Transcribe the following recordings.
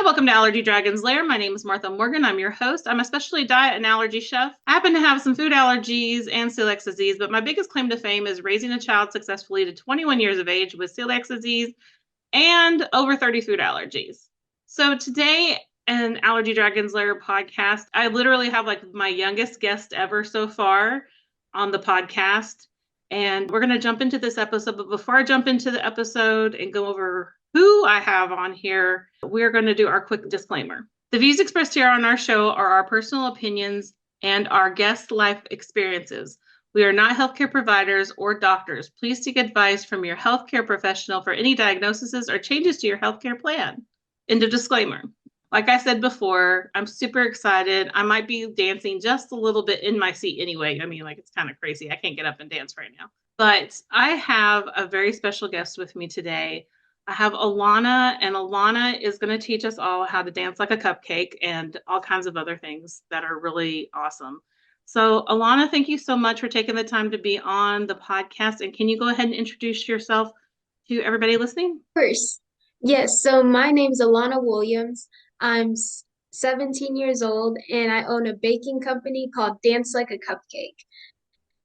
Hi, welcome to Allergy Dragon's Lair. My name is Martha Morgan. I'm your host. I'm a specialty diet and allergy chef. I happen to have some food allergies and celiac disease, but my biggest claim to fame is raising a child successfully to 21 years of age with celiac disease and over 30 food allergies. So today in Allergy Dragon's Lair podcast, I literally have like my youngest guest ever so far on the podcast. And we're going to jump into this episode. But before I jump into the episode and go over who I have on here, we're going to do our quick disclaimer. The views expressed here on our show are our personal opinions and our guest life experiences. We are not healthcare providers or doctors. Please seek advice from your healthcare professional for any diagnoses or changes to your healthcare plan. End of disclaimer. Like I said before, I'm super excited. I might be dancing just a little bit in my seat anyway. I mean, like, it's kind of crazy. I can't get up and dance right now. But I have a very special guest with me today. I have Alannah, and Alannah is going to teach us all how to dance like a cupcake and all kinds of other things that are really awesome. So, Alannah, thank you so much for taking the time to be on the podcast. And can you go ahead and introduce yourself to everybody listening? First, yes, so my name's Alannah Williams. I'm 17 years old and I own a baking company called Dance Like a Cupcake.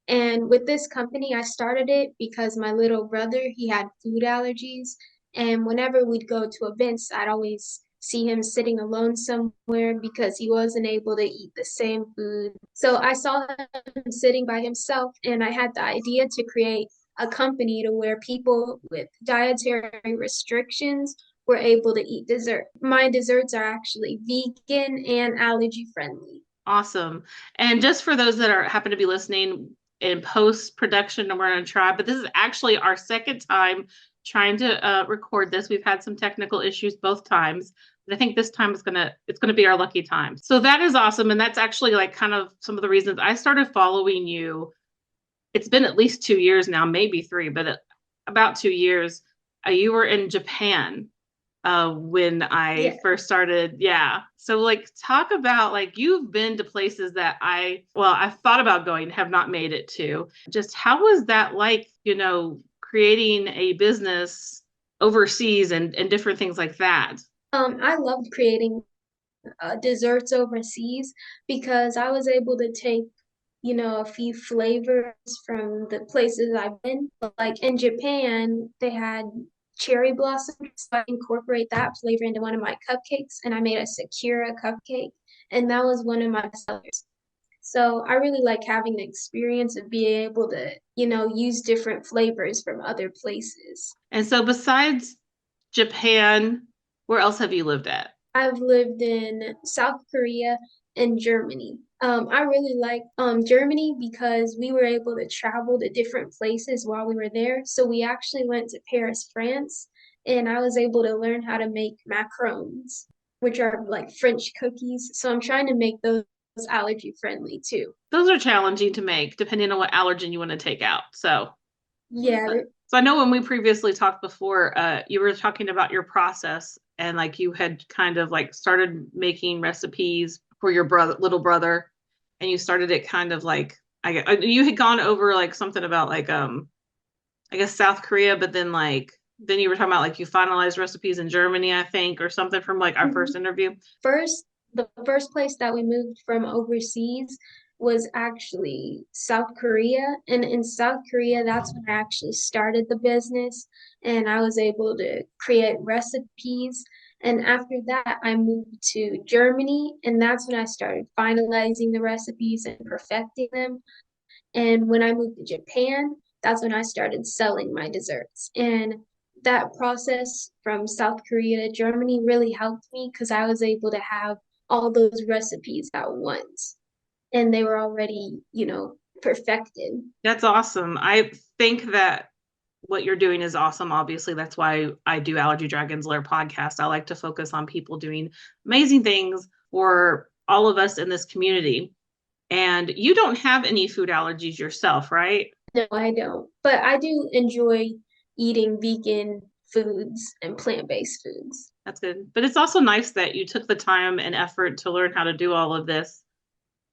And with this company, I started it because my little brother, he had food allergies. And whenever we'd go to events, I'd always see him sitting alone somewhere because he wasn't able to eat the same food. So I saw him sitting by himself, and I had the idea to create a company to where people with dietary restrictions were able to eat dessert. My desserts are actually vegan and allergy friendly. Awesome. And just for those that happen to be listening in post-production, and we're going to try, but this is actually our second time trying to record this. We've had some technical issues both times, but I think this time it's gonna be our lucky time. So that is awesome. And that's actually like kind of some of the reasons I started following you. It's been at least 2 years now, maybe three, but about 2 years. You were in Japan when I first started. Yeah. So like talk about, like, you've been to places that I've thought about going, have not made it to. Just how was that like, creating a business overseas and different things like that? I loved creating desserts overseas because I was able to take, a few flavors from the places I've been. Like in Japan, they had cherry blossoms, so I incorporate that flavor into one of my cupcakes, and I made a Sakura cupcake, and that was one of my sellers. So I really like having the experience of being able to, use different flavors from other places. And so besides Japan, where else have you lived at? I've lived in South Korea and Germany. I really like Germany because we were able to travel to different places while we were there. So we actually went to Paris, France, and I was able to learn how to make macarons, which are like French cookies. So I'm trying to make those allergy friendly too. Those are challenging to make depending on what allergen you want to take out. Yeah, So I know when we previously talked before, you were talking about your process, and like you had kind of like started making recipes for your little brother, and you started it kind of like, you had gone over like something about like I guess South Korea, but then you were talking about like you finalized recipes in Germany, I think, or something from like our first interview. the first place that we moved from overseas was actually South Korea. And in South Korea, that's when I actually started the business and I was able to create recipes. And after that, I moved to Germany, and that's when I started finalizing the recipes and perfecting them. And when I moved to Japan, that's when I started selling my desserts. And that process from South Korea to Germany really helped me because I was able to have all those recipes at once. And they were already, perfected. That's awesome. I think that what you're doing is awesome. Obviously, that's why I do Allergy Dragons Lair podcast. I like to focus on people doing amazing things for all of us in this community. And you don't have any food allergies yourself, right? No, I don't. But I do enjoy eating vegan foods and plant-based foods. That's good. But it's also nice that you took the time and effort to learn how to do all of this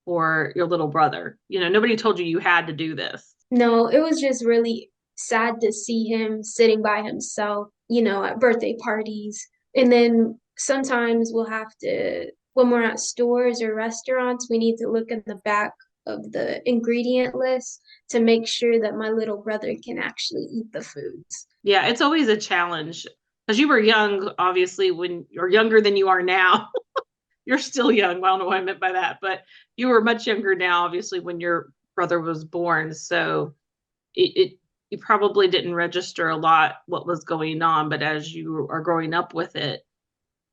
for your little brother. Nobody told you you had to do this. No, it was just really sad to see him sitting by himself, at birthday parties. And then sometimes we'll have to, when we're at stores or restaurants, we need to look in the back of the ingredient list to make sure that my little brother can actually eat the foods. Yeah, it's always a challenge because you were young, obviously, when you're younger than you are now. You're still young. Well, I don't know what I meant by that, but you were much younger now, obviously, when your brother was born. So it you probably didn't register a lot what was going on, but as you are growing up with it,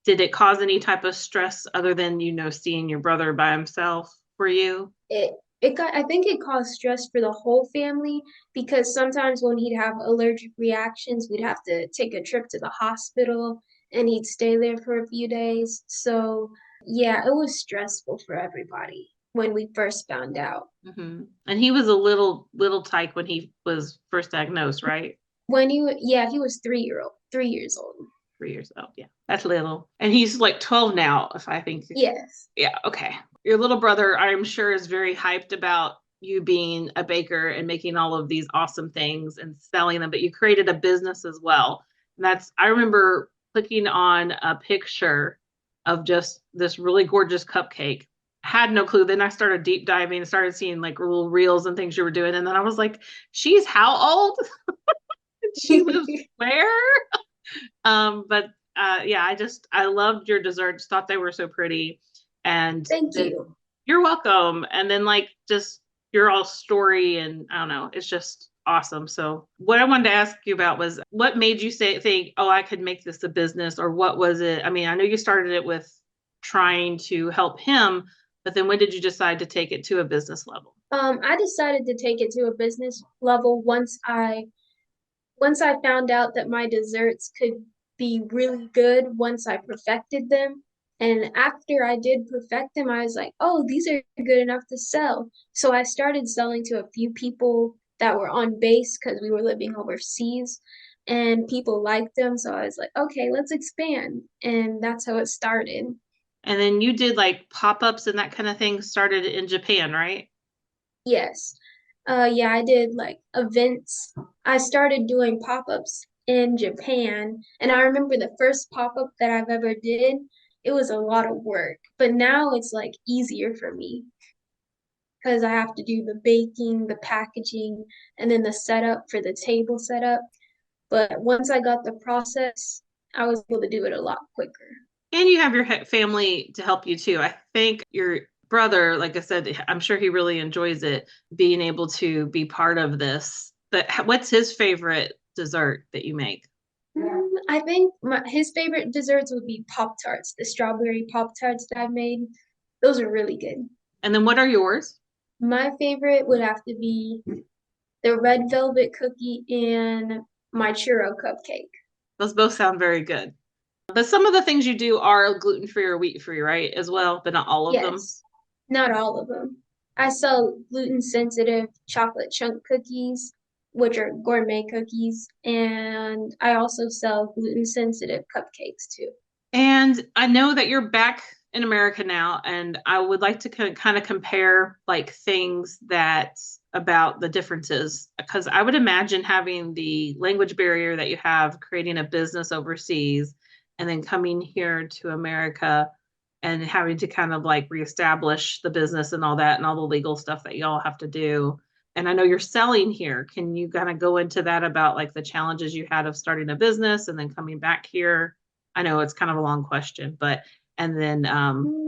did it cause any type of stress other than, seeing your brother by himself for you? It I think it caused stress for the whole family because sometimes when he'd have allergic reactions, we'd have to take a trip to the hospital and he'd stay there for a few days. So, yeah, it was stressful for everybody when we first found out. And he was a little tyke when he was first diagnosed, right? Yeah, he was 3 years old. 3 years old. Yeah, that's little. And he's like 12 now, if I think. Yes. Yeah, okay. Your little brother, I'm sure, is very hyped about you being a baker and making all of these awesome things and selling them, but you created a business as well. And I remember clicking on a picture of just this really gorgeous cupcake. Had no clue. Then I started deep diving, started seeing like little reels and things you were doing. And then I was like, she's how old? She lives where? But yeah, I loved your desserts, thought they were so pretty. And Thank you. you're welcome. And then like just your all story, and I don't know, it's just awesome. So what I wanted to ask you about was what made you think, oh, I could make this a business, or what was it? I mean, I know you started it with trying to help him, but then when did you decide to take it to a business level? I decided to take it to a business level once I found out that my desserts could be really good once I perfected them. And after I did perfect them, I was like, oh, these are good enough to sell. So I started selling to a few people that were on base because we were living overseas and people liked them. So I was like, okay, let's expand. And that's how it started. And then you did like pop-ups and that kind of thing started in Japan, right? Yes. Yeah, I did like events. I started doing pop-ups in Japan, and I remember the first pop-up that I've ever did, it was a lot of work, but now it's like easier for me because I have to do the baking, the packaging, and then the setup for the table setup. But once I got the process, I was able to do it a lot quicker. And you have your family to help you too. I think your brother, like I said, I'm sure he really enjoys it, being able to be part of this. But what's his favorite dessert that you make? I think his favorite desserts would be Pop Tarts, the strawberry Pop Tarts that I've made. Those are really good. And then what are yours? My favorite would have to be the red velvet cookie and my churro cupcake. Those both sound very good. But some of the things you do are gluten-free or wheat-free, right? As well, but not all of them. Yes, not all of them. I sell gluten sensitive chocolate chunk cookies, which are gourmet cookies, and I also sell gluten sensitive cupcakes too. And I know that you're back in America now, and I would like to kind of compare like things that about the differences, because I would imagine having the language barrier that you have, creating a business overseas, and then coming here to America and having to kind of like reestablish the business and all that and all the legal stuff that y'all have to do. And I know you're selling here. Can you kind of go into that about like the challenges you had of starting a business and then coming back here? I know it's kind of a long question, but and then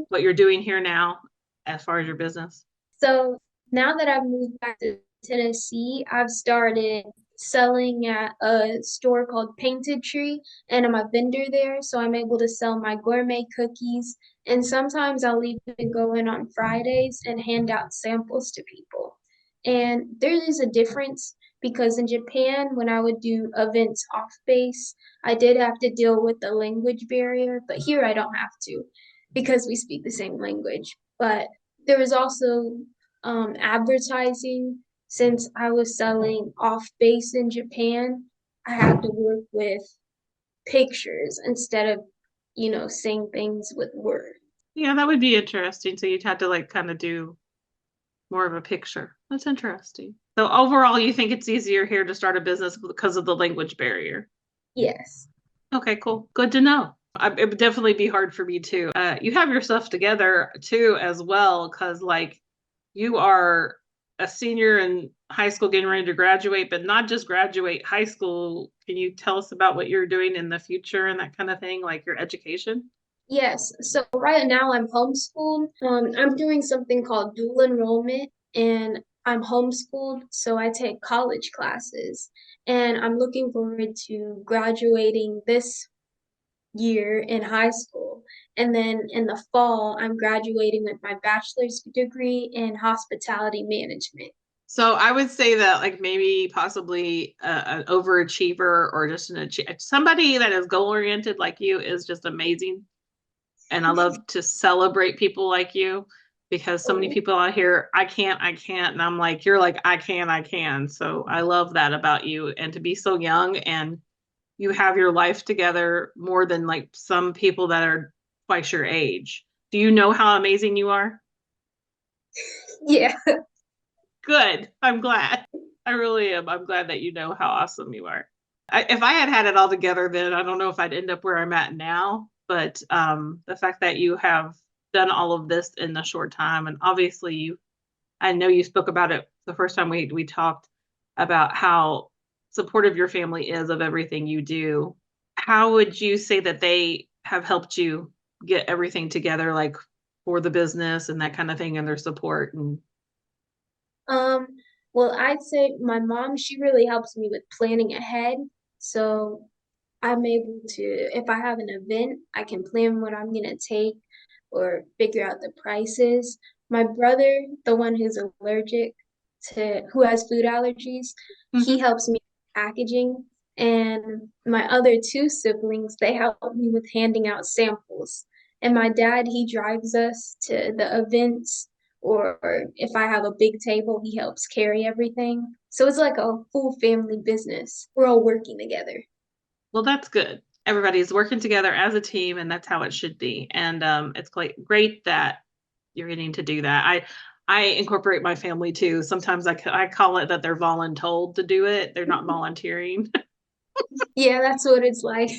what you're doing here now as far as your business. So now that I've moved back to Tennessee, I've started selling at a store called Painted Tree, and I'm a vendor there, so I'm able to sell my gourmet cookies. And sometimes I'll even go in on Fridays and hand out samples to people. And there is a difference because in Japan, when I would do events off base, I did have to deal with the language barrier, but here I don't have to because we speak the same language. But there was also advertising. Since I was selling off base in Japan, I had to work with pictures instead of, saying things with words. Yeah, that would be interesting. So you'd have to like kind of do more of a picture. That's interesting. So overall, you think it's easier here to start a business because of the language barrier? Yes. Okay, cool. Good to know. It would definitely be hard for me too. You have your stuff together too, as well, because like you are a senior in high school getting ready to graduate, but not just graduate high school. Can you tell us about what you're doing in the future and that kind of thing, like your education? Yes, so right now I'm homeschooled. I'm doing something called dual enrollment, and I'm homeschooled, so I take college classes. And I'm looking forward to graduating this year in high school. And then in the fall, I'm graduating with my bachelor's degree in hospitality management. So I would say that like maybe possibly an overachiever or just somebody that is goal oriented like you is just amazing. And I love to celebrate people like you because so many Oh, people out here, I can't. And I'm like, you're like, I can. So I love that about you and to be so young and you have your life together more than like some people that are twice your age. Do you know how amazing you are? yeah. Good. I'm glad. I really am. I'm glad that you know how awesome you are. If I had had it all together, then I don't know if I'd end up where I'm at now. But the fact that you have done all of this in a short time, and obviously I know you spoke about it the first time we talked about how supportive your family is of everything you do. How would you say that they have helped you get everything together, like for the business and that kind of thing, and their support and Um, well, I'd say my mom, she really helps me with planning ahead. So I'm able to, if I have an event, I can plan what I'm gonna take or figure out the prices. My brother, the one who's allergic who has food allergies, he Mhm. helps me with packaging. And my other two siblings, they help me with handing out samples. And my dad, he drives us to the events, or if I have a big table, he helps carry everything. So it's like a full family business. We're all working together. Well, that's good. Everybody's working together as a team, and that's how it should be. And it's great that you're getting to do that. I incorporate my family too. Sometimes I call it that they're voluntold to do it. They're not volunteering. Yeah, that's what it's like.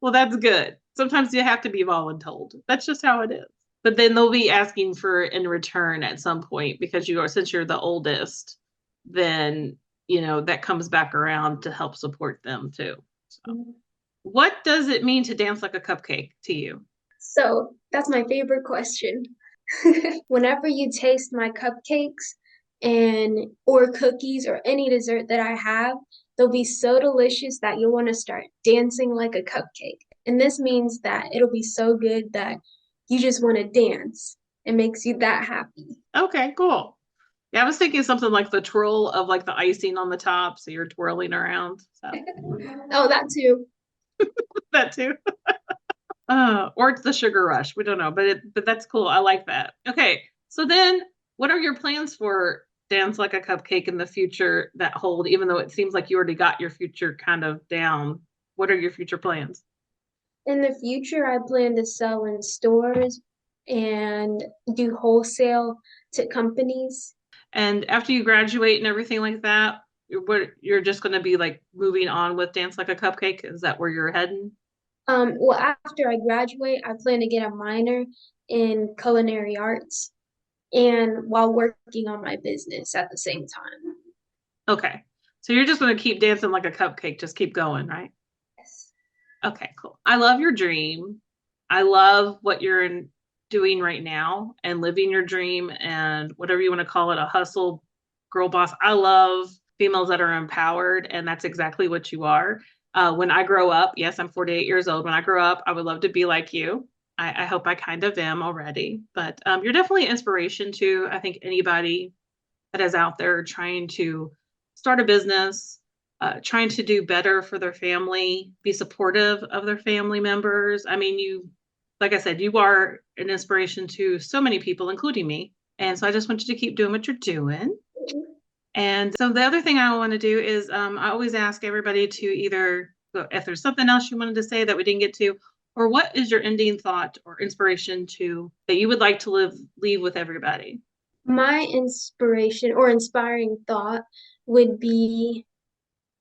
Well, that's good. Sometimes you have to be voluntold. That's just how it is. But then they'll be asking for in return at some point because you are since you're the oldest, then that comes back around to help support them too. So, what does it mean to dance like a cupcake to you? So that's my favorite question. Whenever you taste my cupcakes and or cookies or any dessert that I have, they'll be so delicious that you'll want to start dancing like a cupcake. And this means that it'll be so good that you just want to dance. It makes you that happy. Okay, cool. Yeah, I was thinking something like the twirl of like the icing on the top, so you're twirling around. So Oh, that too. that too. Or it's the sugar rush. We don't know, but that's cool. I like that. Okay, so then what are your plans for Dance Like a Cupcake in the future that hold, even though it seems like you already got your future kind of down? What are your future plans? In the future, I plan to sell in stores and do wholesale to companies. And after you graduate and everything like that, you're just going to be like moving on with Dance Like a Cupcake? Is that where you're heading? Well, after I graduate, I plan to get a minor in culinary arts and while working on my business at the same time. Okay. So you're just going to keep dancing like a cupcake, just keep going, right? Yes. Okay, cool. I love your dream. I love what you're doing right now and living your dream and whatever you want to call it, a hustle girl boss. I love females that are empowered, and that's exactly what you are. When I grow up, yes, I'm 48 years old. When I grow up, I would love to be like you. I hope I kind of am already, but you're definitely an inspiration to, I think, anybody that is out there trying to start a business, trying to do better for their family, be supportive of their family members. I mean, like I said, you are an inspiration to so many people, including me. And so I just want you to keep doing what you're doing. And so the other thing I want to do is I always ask everybody to either, if there's something else you wanted to say that we didn't get to, or what is your ending thought or inspiration to that you would like to leave with everybody? My inspiration or inspiring thought would be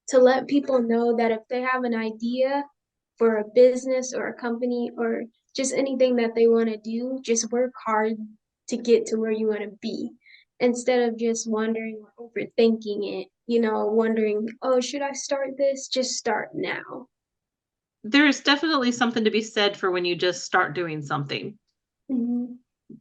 to let people know that if they have an idea, for a business or a company or just anything that they want to do, just work hard to get to where you want to be instead of just wondering or overthinking it, wondering, oh, should I start this? Just start now. There's definitely something to be said for when you just start doing something. Mm-hmm.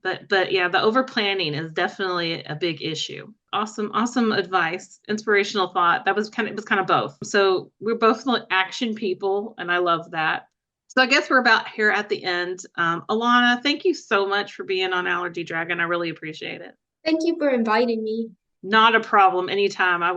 But yeah, the over planning is definitely a big issue. Awesome advice, inspirational thought. It was kind of both. So we're both action people, and I love that. So I guess we're about here at the end. Alannah, thank you so much for being on Allergy Dragon. I really appreciate it. Thank you for inviting me. Not a problem. Anytime. I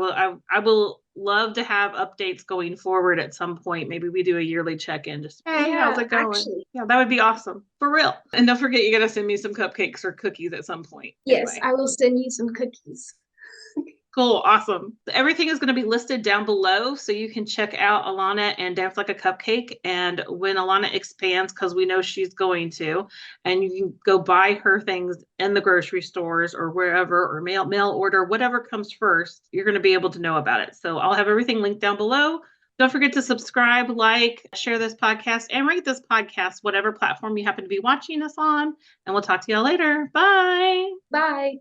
will love to have updates going forward at some point. Maybe we do a yearly check-in. Just, hey, how's Yeah, it going? actually. Yeah, that would be awesome. For real. And don't forget, you got to send me some cupcakes or cookies at some point. Yes, Anyway. I will send you some cookies. Cool. Awesome. Everything is going to be listed down below, so you can check out Alannah and Dance Like a Cupcake. And when Alannah expands, because we know she's going to, and you can go buy her things in the grocery stores or wherever, or mail order, whatever comes first, you're going to be able to know about it. So I'll have everything linked down below. Don't forget to subscribe, like, share this podcast, and rate this podcast, whatever platform you happen to be watching us on. And we'll talk to y'all later. Bye. Bye.